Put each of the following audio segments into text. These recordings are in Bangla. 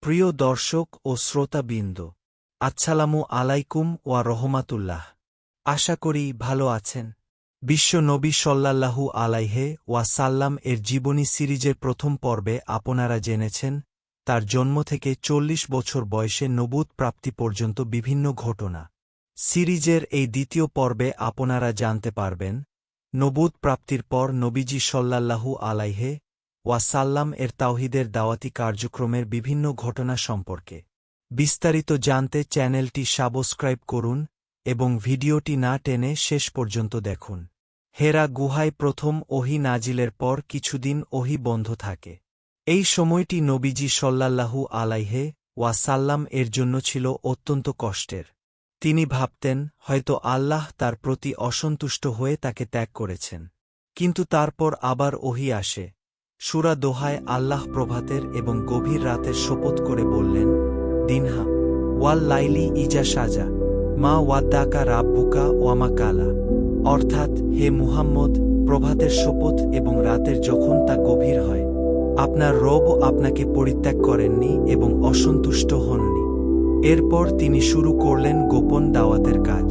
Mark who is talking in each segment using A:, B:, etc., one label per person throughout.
A: প্রিয় দর্শক ও শ্রোতাবৃন্দ, আসসালামু আলাইকুম ওয়া রহমাতুল্লাহ। আশা করি ভালো আছেন। বিশ্ব নবী সাল্লাল্লাহু আলাইহি ওয়াসাল্লাম এর জীবনী সিরিজের প্রথম পর্বে আপনারা জেনেছেন তার জন্ম থেকে ৪০ বছর বয়সে নবুয়ত প্রাপ্তি পর্যন্ত বিভিন্ন ঘটনা। সিরিজের এই দ্বিতীয় পর্বে আপনারা জানতে পারবেন নবুয়ত প্রাপ্তির পর নবীজি সাল্লাল্লাহু আলাইহি ওয়াসাল্লাম এর তাওহীদের দাওয়াতি কার্যক্রমের বিভিন্ন ঘটনা সম্পর্কে। বিস্তারিত জানতে চ্যানেলটি সাবস্ক্রাইব করুন এবং ভিডিওটি না টেনে শেষ পর্যন্ত দেখুন। হেরা গুহায় প্রথম ওহী নাজিলের পর কিছুদিন ওহী বন্ধ থাকে। এই সময়টি নবীজি সাল্লাল্লাহু আলাইহি ওয়াসাল্লাম এর জন্য ছিল অত্যন্ত কষ্টের। তিনি ভাবতেন হয়তো আল্লাহ তার প্রতি অসন্তুষ্ট হয়ে তাকে ত্যাগ করেছেন। কিন্তু তারপর আবার ওহী আসে। সূরা দোহায় আল্লাহ প্রভাতের এবং গভীর রাতের শপথ করে বললেন, দিনহা ওয়াল লাইলি ইজা সাজা মা ওয়াদ্দাকা রাব্বুকা ওয়ামা কালা, অর্থাৎ হে মুহাম্মদ, প্রভাতের শপথ এবং রাতের যখন তা গভীর হয়, আপনার রবও আপনাকে পরিত্যাগ করেননি এবং অসন্তুষ্ট হননি। এরপর তিনি শুরু করলেন গোপন দাওয়াতের কাজ।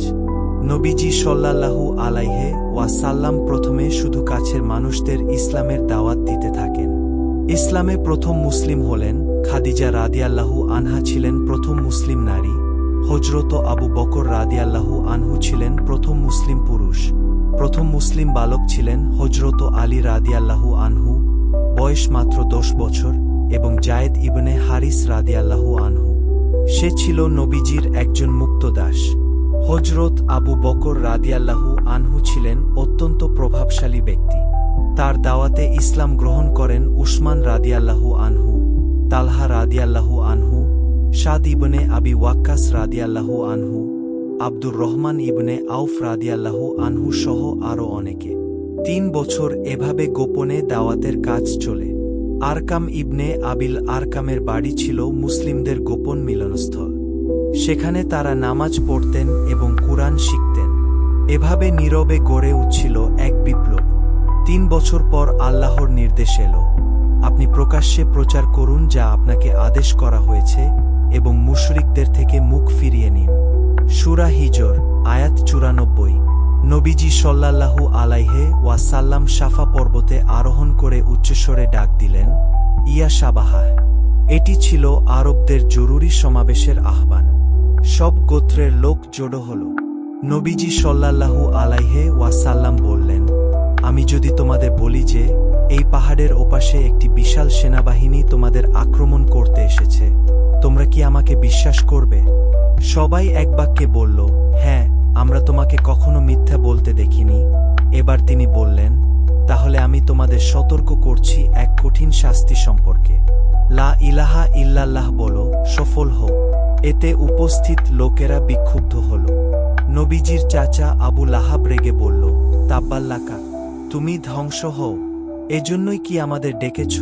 A: নবীজি সাল্লাল্লাহু আলাইহি ওয়াসাল্লাম প্রথমে শুধু কাছের মানুষদের ইসলামের দাওয়াত দিতে থাকেন। ইসলামে প্রথম মুসলিম হলেন খাদিজা রাদিয়াল্লাহু আনহা, ছিলেন প্রথম মুসলিম নারী। হযরত আবু বকর রাদিয়াল্লাহু আনহু ছিলেন প্রথম মুসলিম পুরুষ। প্রথম মুসলিম বালক ছিলেন হযরত আলী রাদিয়াল্লাহু আনহু, বয়স মাত্র ১০ বছর, এবং যায়েদ ইবনে হারিস রাদিয়াল্লাহু আনহু, সে ছিল নবীজির একজন মুক্ত দাস। হযরত আবু বকর রাদিয়াল্লাহু আনহু ছিলেন অত্যন্ত প্রভাবশালী ব্যক্তি। তার দাওয়াতে ইসলাম গ্রহণ করেন উসমান রাদিয়াল্লাহু আনহু, তালহা রাদিয়াল্লাহু আনহু, সাদ ইবনে আবি ওয়াক্কাস রাদিয়াল্লাহু আনহু, আব্দুর রহমান ইবনে আউফ রাদিয়াল্লাহু আনহু সহ আরও অনেকে। ৩ বছর এভাবে গোপনে দাওয়াতের কাজ চলে। আরকাম ইবনে আবিল আরকামের বাড়ি ছিল মুসলিমদের গোপন মিলনস্থল। সেখানে তারা নামাজ পড়তেন এবং কুরআন শিখতেন। এভাবে নীরবে গড়ে উঠছিল এক বিপ্লব। ৩ বছর পর আল্লাহর নির্দেশ এলো, আপনি প্রকাশ্যে প্রচার করুন যা আপনাকে আদেশ করা হয়েছে এবং মুশরিকদের থেকে মুখ ফিরিয়ে নিন। সূরা হিজর আয়াত ৯৪। নবীজি সাল্লাল্লাহু আলাইহি ওয়াসাল্লাম সাফা পর্বতে আরোহণ করে উচ্চস্বরে ডাক দিলেন, ইয়া সাবাহা। এটি ছিল আরবদের জরুরি সমাবেশের আহ্বান। সব গোত্রের লোক জড়ো হল। নবীজি সাল্লাল্লাহু আলাইহি ওয়াসাল্লাম বললেন, আমি যদি তোমাদের বলি যে এই পাহাড়ের ওপাশে একটি বিশাল সেনাবাহিনী তোমাদের আক্রমণ করতে এসেছে, তোমরা কি আমাকে বিশ্বাস করবে? সবাই এক বাক্যে বলল, হ্যাঁ, আমরা তোমাকে কখনো মিথ্যা বলতে দেখিনি। এবার তিনি বললেন, তাহলে আমি তোমাদের সতর্ক করছি এক কঠিন শাস্তি সম্পর্কে। লা ইলাহা ইল্লাল্লাহ বলো, সফল হও। এতে উপস্থিত লোকেরা বিক্ষুব্ধ হল। নবীজির চাচা আবু লাহাব রেগে বলল, তাব্বাল্লাকা, তুমি ধ্বংস হও, এজন্যই কি আমাদের ডেকেছ?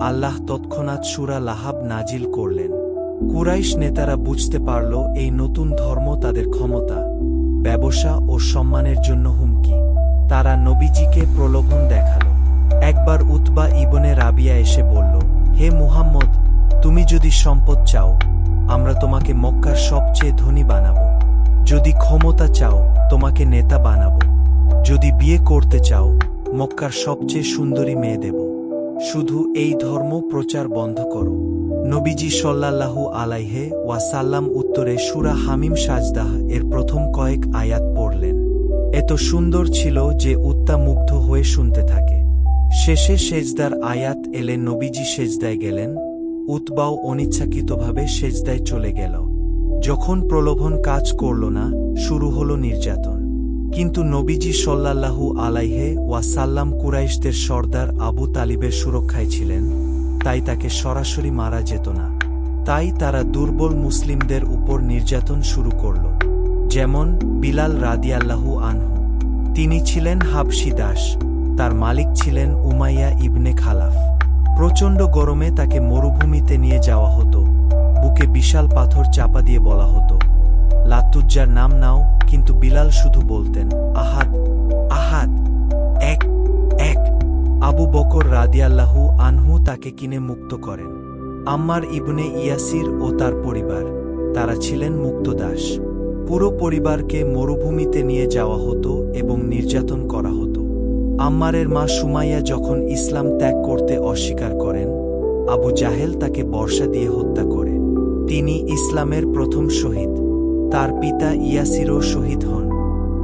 A: আল্লাহ তৎক্ষণাৎ সূরা লাহাব নাজিল করলেন। কুরাইশ নেতারা বুঝতে পারল এই নতুন ধর্ম তাদের ক্ষমতা, ব্যবসা ও সম্মানের জন্য হুমকি। তারা নবীজিকে প্রলোভন দেখাল। একবার উতবা ইবনে রাবিয়া এসে বলল, হে মুহাম্মদ, তুমি যদি সম্পদ চাও, আমরা তোমাকে মক্কার সবচেয়ে ধনী বানাবো। যদি ক্ষমতা চাও, তোমাকে নেতা বানাবো। যদি বিয়ে করতে চাও, মক্কার সবচেয়ে সুন্দরী মেয়ে দেব। শুধু এই ধর্ম প্রচার বন্ধ করো। নবীজি সাল্লাল্লাহু আলাইহি ওয়াসাল্লাম উত্তরে সূরা হামিম সাজদাহ এর প্রথম কয়েক আয়াত পড়লেন। এত সুন্দর ছিল যে উত্তা মুগ্ধ হয়ে শুনতে থাকে। শেষে সেজদার আয়াত এলে নবীজি সেজদায় গেলেন। উতবাও অনিচ্ছাকৃতভাবে সেজদায় চলে গেল। যখন প্রলোভন কাজ করল না, শুরু হল নির্যাতন। কিন্তু নবীজি সাল্লাল্লাহু আলাইহি ওয়াসাল্লাম কুরাইশদের সর্দার আবু তালিবের সুরক্ষায় ছিলেন, তাই তাকে সরাসরি মারা যেত না। তাই তারা দুর্বল মুসলিমদের উপর নির্যাতন শুরু করল। যেমন বিলাল রাদিয়াল্লাহু আনহু, তিনি ছিলেন হাবশী দাস। তার মালিক ছিলেন উমাইয়া ইবনে খালাফ। প্রচণ্ড গরমে তাকে মরুভূমিতে নিয়ে যাওয়া হতো। বুকে বিশাল পাথর চাপা দিয়ে বলা হতো, লাতুজ্জার নাম নাও, কিন্তু বিলাল শুধু বলতেন, আহাদ আহাদ, এক এক। আবু বকর রাদিয়াল্লাহু আনহু তাকে কিনে মুক্ত করেন। আম্মার ইবনে ইয়াসির ও তার পরিবার, তারা ছিলেন মুক্তদাস। পুরো পরিবারকে মরুভূমিতে নিয়ে যাওয়া হতো এবং নির্যাতন করা হতো। আম্মারের মা সুমাইয়া যখন ইসলাম ত্যাগ করতে অস্বীকার করেন, আবু জাহেল তাকে বর্শা দিয়ে হত্যা করে। তিনি ইসলামের প্রথম শহীদ। তার পিতা ইয়াসিরও শহীদ হন।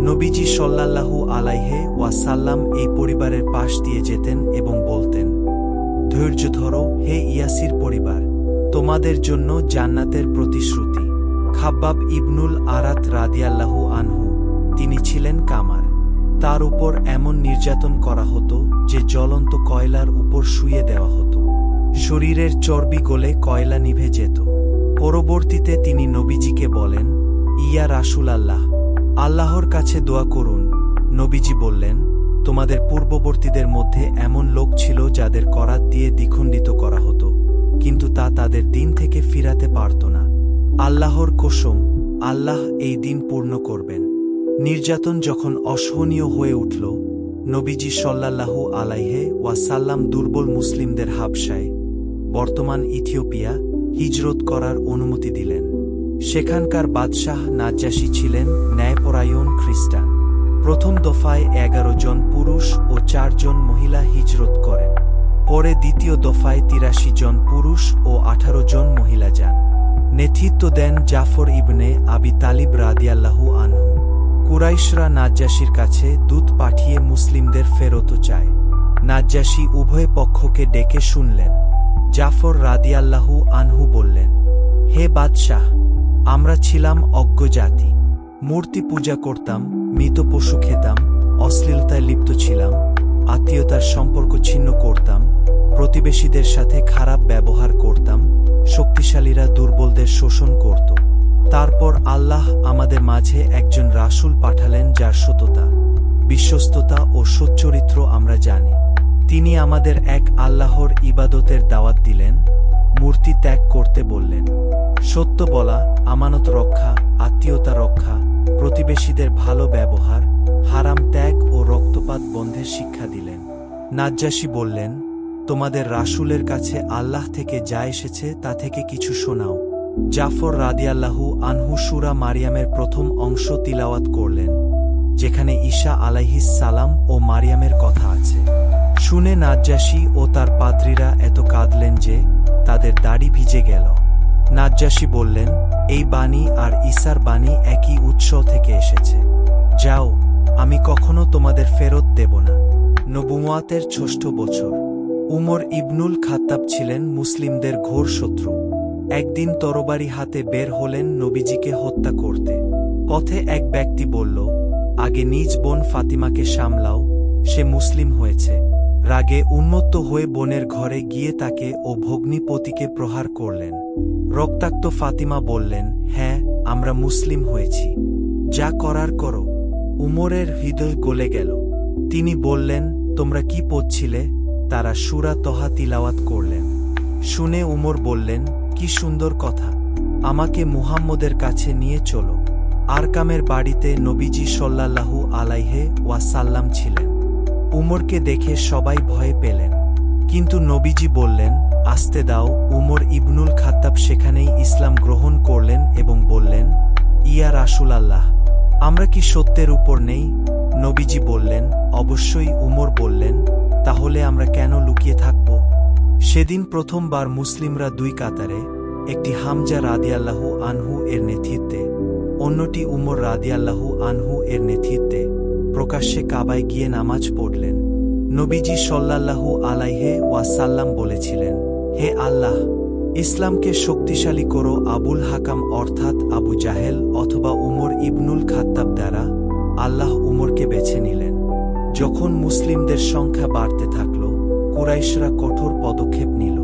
A: নবীজি সাল্লাল্লাহু আলাইহি ওয়াসাল্লাম এই পরিবারের পাশ দিয়ে যেতেন এবং বলতেন, ধৈর্য ধরো হে ইয়াসির পরিবার, তোমাদের জন্য জান্নাতের প্রতিশ্রুতি। খাব্বাব ইবনুল আরাত রাদিয়াল্লাহু আনহু, তিনি ছিলেন কামার। তার উপর এমন নির্যাতন করা হতো যে জ্বলন্ত কয়লার উপর শুইয়ে দেওয়া হতো। শরীরের চর্বি গলে কয়লা নিভে যেত। পরবর্তীতে তিনি নবীজিকে বলেন, ইয়া রাসূলাল্লাহ, আল্লাহর কাছে দোয়া করুন। নবীজি বললেন, তোমাদের পূর্ববর্তীদের মধ্যে এমন লোক ছিল যাদের করাত দিয়ে দ্বিখণ্ডিত করা হতো, কিন্তু তা তাদের দিন থেকে ফিরাতে পারত না। আল্লাহর কসম, আল্লাহ এই দিন পূর্ণ করবেন। নির্যাতন যখন অসহনীয় হয়ে উঠল, নবীজি সাল্লাল্লাহু আলাইহি ওয়াসাল্লাম দুর্বল মুসলিমদের হাবশায়, বর্তমান ইথিওপিয়া, হিজরত করার অনুমতি দিলেন। সেখানকার বাদশাহ নাজ্জাশী ছিলেন ন্যায়পরায়ণ খ্রিস্টান। প্রথম দফায় 11 জন পুরুষ ও 4 জন মহিলা হিজরত করেন। পরে দ্বিতীয় দফায় 83 জন পুরুষ ও 18 জন মহিলা যান। নেতৃত্ব দেন জাফর ইবনে আবি তালিব রাদিয়াল্লাহু আনহু। কুরাইশরা নাজ্জাশীর কাছে দূত পাঠিয়ে মুসলিমদের ফেরত চায়। নাজ্জাশী উভয় পক্ষকে ডেকে শুনলেন। জাফর রাদিয়াল্লাহু আনহু বললেন, হে বাদশাহ, আমরা ছিলাম অজ্ঞ জাতি। মূর্তি পূজা করতাম, মৃত পশু খেতাম, অশ্লীলতায় লিপ্ত ছিলাম, আত্মীয়তার সম্পর্ক ছিন্ন করতাম, প্রতিবেশীদের সাথে খারাপ ব্যবহার করতাম, শক্তিশালীরা দুর্বলদের শোষণ করত। তারপর আল্লাহ আমাদের মাঝে একজন রাসূল পাঠালেন যার সততা, বিশ্বস্ততা ও সচ্চরিত্র আমরা জানি। তিনি আমাদের এক আল্লাহর ইবাদতের দাওয়াত দিলেন, মূর্তি ত্যাগ করতে বললেন, সত্য বলা, আমানত রক্ষা, আত্মীয়তা রক্ষা, প্রতিবেশীদের ভালো ব্যবহার, হারাম ত্যাগ ও রক্তপাত বন্ধের শিক্ষা দিলেন। নাজ্জাশী বললেন, তোমাদের রাসূলের কাছে আল্লাহ থেকে যা এসেছে তা থেকে কিছু শোনাও। জাফর রাদিয়াল্লাহু আনহু সূরা মারিয়ামের প্রথম অংশ তিলাওয়াত করলেন, যেখানে ঈসা আলাইহিস সালাম ও মারিয়ামের কথা আছে। শুনে নাজ্জাশী ও তার পাদ্রীরা এত কাঁদলেন যে তাদের দাড়ি ভিজে গেল। নাজ্জাশী বললেন, এই বাণী আর ঈসার বাণী একই উৎস থেকে এসেছে। যাও, আমি কখনো তোমাদের ফেরত দেব না। নবুওয়াতের ৬ষ্ঠ বছর। উমর ইবনুল খাত্তাব ছিলেন মুসলিমদের ঘোর শত্রু। একদিন তরবারি হাতে বের হলেন নবীজিকে হত্যা করতে। পথে এক ব্যক্তি বলল, আগে নিজ বোন ফাতিমাকে সামলাও, সে মুসলিম হয়েছে। রাগে উন্মত্ত হয়ে বোনের ঘরে গিয়ে তাকে ও ভগ্নিপতিকে প্রহার করলেন। রক্তাক্ত ফাতিমা বললেন, হ্যাঁ, আমরা মুসলিম হয়েছি, যা করার করো। উমরের হৃদয় গলে গেল। তিনি বললেন, তোমরা কি পড়ছিলে? তারা সূরা তহা তিলাওয়াত করলেন। শুনে উমর বললেন, কি সুন্দর কথা, আমাকে মুহাম্মদের কাছে নিয়ে চলো। আরকামের বাড়িতে নবীজি সাল্লাল্লাহু আলাইহি ওয়াসাল্লাম ছিলেন। উমরকে দেখে সবাই ভয় পেলেন, কিন্তু নবীজি বললেন, আসতে দাও। উমর ইবনুল খাত্তাব সেখানেই ইসলাম গ্রহণ করলেন এবং বললেন, ইয়া রাসূলাল্লাহ, আমরা কি সত্যের উপর নেই? নবীজি বললেন, অবশ্যই। উমর বললেন, তাহলে আমরা কেন লুকিয়ে থাকব? সেদিন প্রথমবার মুসলিমরা 2 কাতারে, একটি হামজা রাদিয়াল্লাহু আনহু এর নেতৃত্বে, অন্যটি উমর রাদিয়াল্লাহু আনহু এর নেতৃত্বে, প্রকাশ্যে কাবায় গিয়ে নামাজ পড়লেন। নবীজি সাল্লাল্লাহু আলাইহি ওয়াসাল্লাম বলেছিলেন, হে আল্লাহ, ইসলামকে শক্তিশালী করো আবুল হাকাম অর্থাৎ আবু জাহেল অথবা উমর ইবনুল খাত্তাব দ্বারা। আল্লাহ উমরকে বেছে নিলেন। যখন মুসলিমদের সংখ্যা বাড়তে থাকল, কুরাইশরা কঠোর পদক্ষেপ নিল।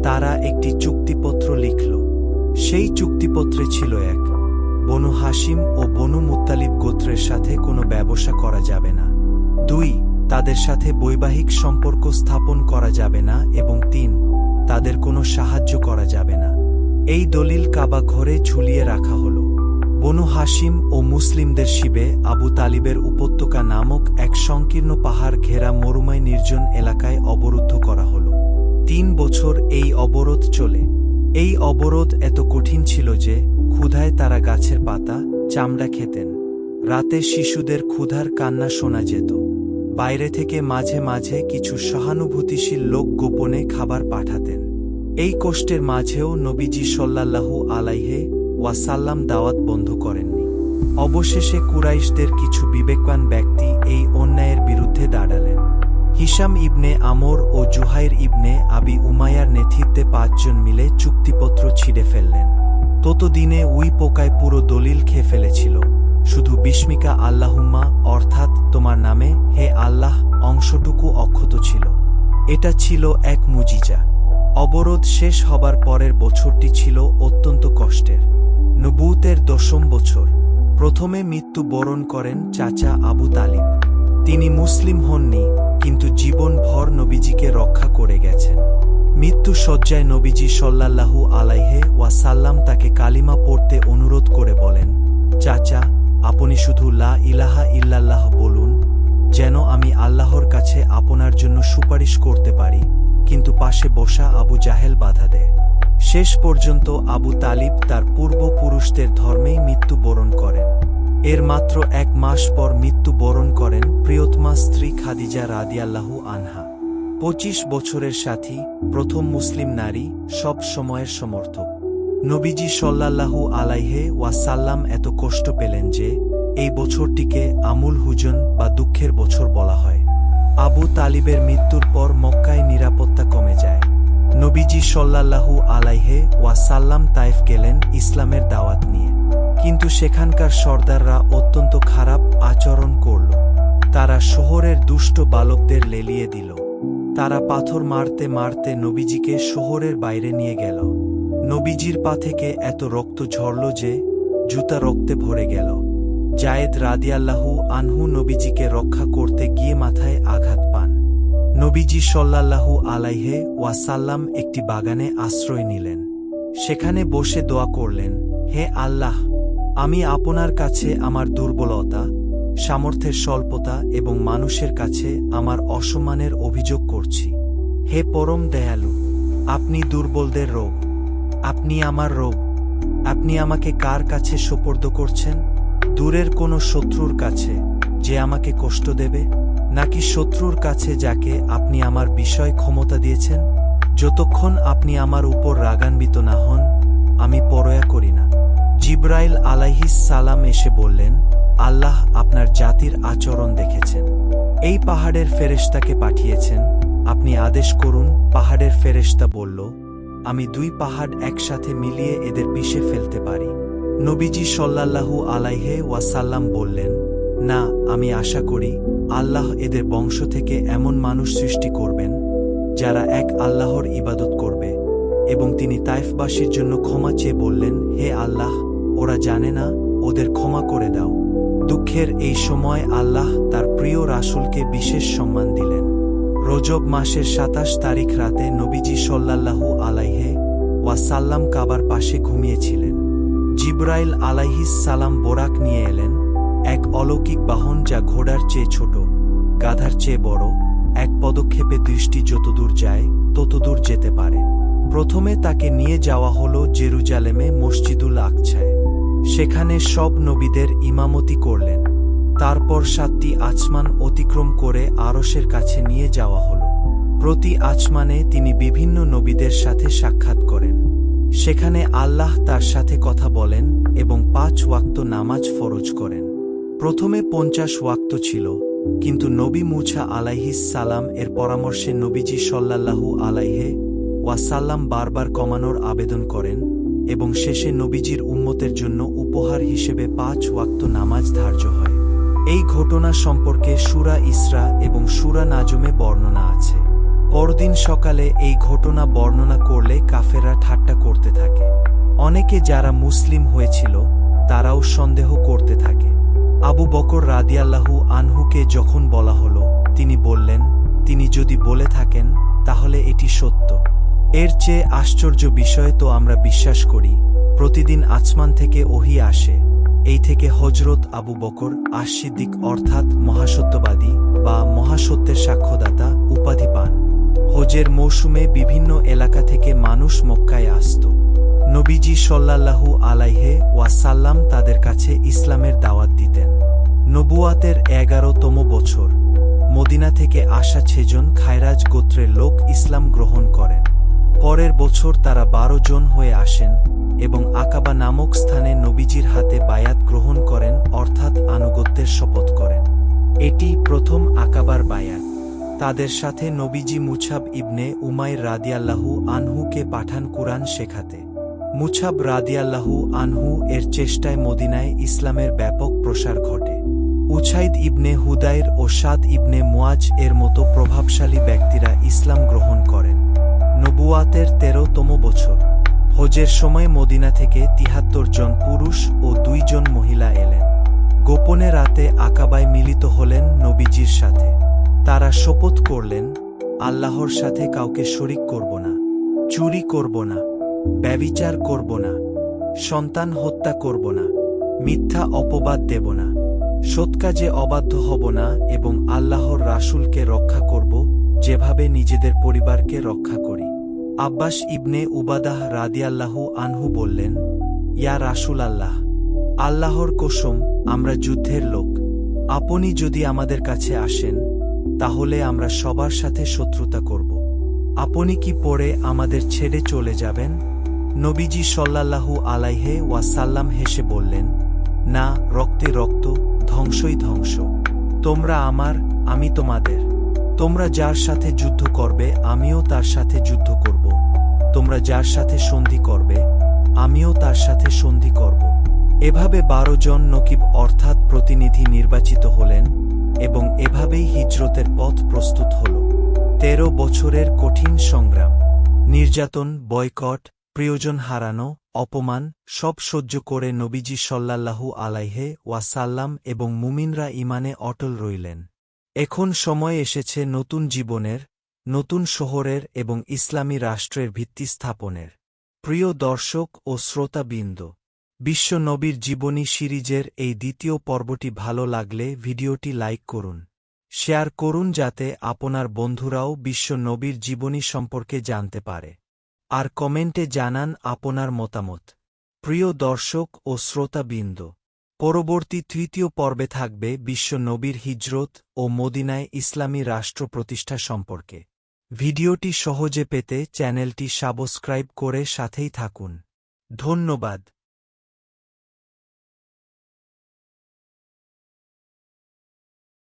A: তারা একটি চুক্তিপত্র লিখল। সেই চুক্তিপত্রে ছিল 1, বনু হাশিম ও বনু মুত্তালিব গোত্রের সাথে কোনো ব্যবসা করা যাবে না। 2, তাদের সাথে বৈবাহিক সম্পর্ক স্থাপন করা যাবে না। এবং 3, তাদের কোনো সাহায্য করা যাবে না। এই দলিল কাবা ঘরে ঝুলিয়ে রাখা হল। বনু হাশিম ও মুসলিমদের শিবে আবু তালিবের উপত্যকা নামক এক সংকীর্ণ পাহাড় ঘেরা মরুময় নির্জন এলাকায় অবরুদ্ধ করা হল। 3 বছর এই অবরোধ চলে। এই অবরোধ এত কঠিন ছিল যে ক্ষুধায় তারা গাছের পাতা চামড়া খেতেন। রাতে শিশুদের ক্ষুধার কান্না শোনা যেত। বাইরে থেকে মাঝে মাঝে কিছু সহানুভূতিশীল লোক গোপনে খাবার পাঠাতেন। এই কষ্টের মাঝেও নবীজি সাল্লাল্লাহু আলাইহি ওয়াসাল্লাম দাওয়াত বন্ধ করেননি। অবশেষে কুরাইশদের কিছু বিবেকবান ব্যক্তি এই অন্যায়ের বিরুদ্ধে দাঁড়ালেন। হিশাম ইবনে আমর ও জুহাইর ইবনে আবি উমাইয়ার নেতৃত্বে 5 জন মিলে চুক্তিপত্র ছিঁড়ে ফেললেন। ততদিনে উই পোকায় পুরো দলিল খেয়ে ফেলেছিল। শুধু বিস্মিকা আল্লাহুম্মা অর্থাৎ তোমার নামে হে আল্লাহ অংশটুকু অক্ষত ছিল। এটা ছিল এক মুজিজা। অবরোধ শেষ হবার পরের বছরটি ছিল অত্যন্ত কষ্টের। নবুয়তের 10ম বছর। প্রথমে মৃত্যু বরণ করেন চাচা আবু তালিব। তিনি মুসলিম হননি, কিন্তু জীবনভর নবীজিকে রক্ষা করে গেছেন। মৃত্যু শয্যায় নবীজি সাল্লাল্লাহু আলাইহি ওয়াসাল্লাম তাকে কালিমা পড়তে অনুরোধ করে বলেন, চাচা, আপনি শুধু লা ইলাহা ইল্লাল্লাহ বলুন, যেন আমি আল্লাহর কাছে আপনার জন্য সুপারিশ করতে পারি। কিন্তু পাশে বসা আবু জাহেল বাধা দেয়। শেষ পর্যন্ত আবু তালিব তার পূর্বপুরুষদের ধর্মেই মৃত্যুবরণ করেন। এর মাত্র 1 মাস পর মৃত্যুবরণ করেন প্রিয়তমা স্ত্রী খাদিজা রাদিয়াল্লাহু আনহা। 25 বছরের সাথী, প্রথম মুসলিম নারী, সব সময়ের সমর্থক। নবীজি সাল্লাল্লাহু আলাইহি ওয়াসাল্লাম এত কষ্ট পেলেন যে এই বছরটিকে আমুল হুজন বা দুঃখের বছর বলা হয়। আবু তালিবের মৃত্যুর পর মক্কায় নিরাপত্তা কমে যায়। নবীজি সাল্লাল্লাহু আলাইহি ওয়াসাল্লাম তায়েফ গেলেন ইসলামের দাওয়াত নিয়ে। কিন্তু সেখানকার সর্দাররা অত্যন্ত খারাপ আচরণ করল। তারা শহরের দুষ্ট বালকদের লেলিয়ে দিল। তারা পাথর মারতে মারতে নবীজিকে শহরের বাইরে নিয়ে গেল। নবীজির পা থেকে এত রক্ত ঝরল যে জুতা রক্তে ভরে গেল। জায়েদ রাদিয়াল্লাহু আনহু নবীজিকে রক্ষা করতে গিয়ে মাথায় আঘাত পান। নবীজি সাল্লাল্লাহু আলাইহি ওয়াসাল্লাম একটি বাগানে আশ্রয় নিলেন। সেখানে বসে দোয়া করলেন, হে আল্লাহ, আমি আপনার কাছে আমার দুর্বলতা, সামর্থ্যের স্বল্পতা এবং মানুষের কাছে আমার অসম্মানের অভিযোগ করছি। হে পরম দয়ালু, আপনি দুর্বলদের রোগ, আপনি আমার রোগ। আপনি আমাকে কার কাছে সোপর্দ করছেন? দূরের কোনো শত্রুর কাছে যে আমাকে কষ্ট দেবে, নাকি শত্রুর কাছে যাকে আপনি আমার বিষয় ক্ষমতা দিয়েছেন? যতক্ষণ আপনি আমার উপর রাগান্বিত না হন, আমি পরোয়া করি না। জিবরাইল আলাইহিস সালাম এসে বললেন, আল্লাহ আপনার জাতির আচরণ দেখেছেন। এই পাহাড়ের ফেরেশতাকে পাঠিয়েছেন, আপনি আদেশ করুন। পাহাড়ের ফেরেশতা বলল, আমি 2 পাহাড় একসাথে মিলিয়ে এদের পিষে ফেলতে পারি। নবীজি সাল্লাল্লাহু আলাইহি ওয়াসাল্লাম বললেন, না, আমি আশা করি আল্লাহ এদের বংশ থেকে এমন মানুষ সৃষ্টি করবেন যারা এক আল্লাহর ইবাদত করবে। এবং তিনি তায়েফবাসীর জন্য ক্ষমা চেয়ে বললেন, হে আল্লাহ, ওরা জানে না, ওদের ক্ষমা করে দাও। দুঃখের এই সময় আল্লাহ তার প্রিয় রাসূলকে বিশেষ সম্মান দিলেন। রজব মাসের 27 তারিখ রাতে নবীজি সাল্লাল্লাহু আলাইহি ওয়াসাল্লাম কাবার পাশে ঘুমিয়েছিলেন। জিবরাইল আলাইহিস সালাম বোরাক নিয়ে এলেন, এক অলৌকিক বাহন যা ঘোড়ার চেয়ে ছোট, গাধার চেয়ে বড়। এক পদক্ষেপে দৃষ্টি যতদূর যায় ততদূর যেতে পারে। প্রথমে তাকে নিয়ে যাওয়া হলো জেরুজালেমে মসজিদুল আকছায়। সেখানে সব নবীদের ইমামতি করলেন। তারপর 7টি আসমান অতিক্রম করে আরশের কাছে নিয়ে যাওয়া হল। প্রতি আসমানে তিনি বিভিন্ন নবীদের সাথে সাক্ষাৎ করেন। সেখানে আল্লাহ তার সাথে কথা বলেন এবং 5 ওয়াক্ত নামাজ ফরজ করেন। প্রথমে 50 ওয়াক্ত ছিল, কিন্তু নবী মুসা আলাইহিস সালাম এর পরামর্শে নবীজি সাল্লাল্লাহু আলাইহি ওয়াসাল্লাম বারবার কমানোর আবেদন করেন এবং শেষে নবীজির উম্মতের জন্য উপহার হিসেবে 5 ওয়াক্ত নামাজ ধার্য হয়। এই ঘটনা সম্পর্কে সূরা ইসরা এবং সূরা নাজমে বর্ণনা আছে। পরদিন সকালে এই ঘটনা বর্ণনা করলে কাফেররা ঠাট্টা করতে থাকে। অনেকে যারা মুসলিম হয়েছিল তারাও সন্দেহ করতে থাকে। আবু বকর রাদিয়াল্লাহু আনহুকে যখন বলা হলো, তিনি বললেন, তিনি যদি বলে থাকেন তাহলে এটি সত্য। এর চেয়ে আশ্চর্য বিষয় তো আমরা বিশ্বাস করি প্রতিদিন আসমান থেকে ওহী আসে। এই থেকে হযরত আবু বকর আশ-সিদ্দিক অর্থাৎ মহাসত্যবাদী বা মহাসত্যের সাক্ষ্যদাতা উপাধি পান। হজের মৌসুমে বিভিন্ন এলাকা থেকে মানুষ মক্কায় আসত। নবীজি সাল্লাল্লাহু আলাইহি ওয়াসাল্লাম তাদের কাছে ইসলামের দাওয়াত দিতেন। নবুয়াতের 11তম বছর মদিনা থেকে আসা 6 জন খায়রাজ গোত্রের লোক ইসলাম গ্রহণ করেন। পরের বছর তারা 12 জন হয়ে আসেন এবং আকাবা নামক স্থানে নবীজির হাতে বায়াত গ্রহণ করেন, অর্থাৎ আনুগত্যের শপথ করেন। এটি প্রথম আকাবার বায়াত। তাদের সাথে নবীজি মুছাব ইবনে উমাইর রাদিয়াল্লাহু আনহুকে পাঠান কুরআন শেখাতে। মুছাব রাদিয়াল্লাহু আনহু এর চেষ্টায় মদিনায় ইসলামের ব্যাপক প্রসার ঘটে। উছাইদ ইবনে হুদাইর ও সাদ ইবনে মুয়াজ এর মতো প্রভাবশালী ব্যক্তিরা ইসলাম গ্রহণ করেন। নবুয়াতের 13তম বছর হজের সময় মদিনা থেকে 73 জন পুরুষ ও 2 জন মহিলা এলেন। গোপনে রাতে আকাবায় মিলিত হলেন নবীজির সাথে। তারা শপথ করলেন, আল্লাহর সাথে কাউকে শরিক করব না, চুরি করব না, ব্যভিচার করব না, সন্তান হত্যা করব না, মিথ্যা অপবাদ দেব না, সৎকাজে অবাধ্য হব না এবং আল্লাহর রাসূলকে রক্ষা করব যেভাবে নিজেদের পরিবারকে রক্ষা করি। আব্বাস ইবনে উবাদাহ রাদিয়াল্লাহু আনহু বললেন, ইয়া রাসূল আল্লাহ, আল্লাহর কসম, আমরা যুদ্ধের লোক। আপনি যদি আমাদের কাছে আসেন তাহলে আমরা সবার সাথে শত্রুতা করব। আপনি কি পরে আমাদের ছেড়ে চলে যাবেন? নবীজি সাল্লাল্লাহু আলাইহি ওয়াসাল্লাম হেসে বললেন, না, রক্তে রক্ত, ধ্বংসই ধ্বংস। তোমরা আমার, আমি তোমাদের। তোমরা যার সাথে যুদ্ধ করবে আমিও তার সাথে যুদ্ধ করব। তোমরা যার সাথে সন্ধি করবে আমিও তার সাথে সন্ধি করব। এভাবে 12 জন নকিব অর্থাৎ প্রতিনিধি নির্বাচিত হলেন এবং এভাবেই হিজরতের পথ প্রস্তুত হল। 13 বছরের কঠিন সংগ্রাম, নির্যাতন, বয়কট, প্রিয়জন হারানো, অপমান সব সহ্য করে নবীজি সাল্লাল্লাহু আলাইহি ওয়াসাল্লাম এবং মুমিনরা ঈমানে অটল রইলেন। এখন সময় এসেছে নতুন জীবনের, নতুন শহরের এবং ইসলামী রাষ্ট্রের ভিত্তি স্থাপনের। প্রিয় দর্শক ও শ্রোতাবৃন্দ, বিশ্ব নবীর জীবনী সিরিজের এই দ্বিতীয় পর্বটি ভালো লাগলে ভিডিওটি লাইক করুন, শেয়ার করুন যাতে আপনার বন্ধুরাও বিশ্ব নবীর জীবনী সম্পর্কে জানতে পারে। আর কমেন্টে জানান আপনার মতামত। প্রিয় দর্শক ও শ্রোতাবৃন্দ, পরবর্তী তৃতীয় পর্বে থাকবে বিশ্ব নবীর হিজরত ও মদিনায় ইসলামী রাষ্ট্র প্রতিষ্ঠা সম্পর্কে। ভিডিওটি সহজে পেতে চ্যানেলটি সাবস্ক্রাইব করে সাথেই থাকুন। ধন্যবাদ।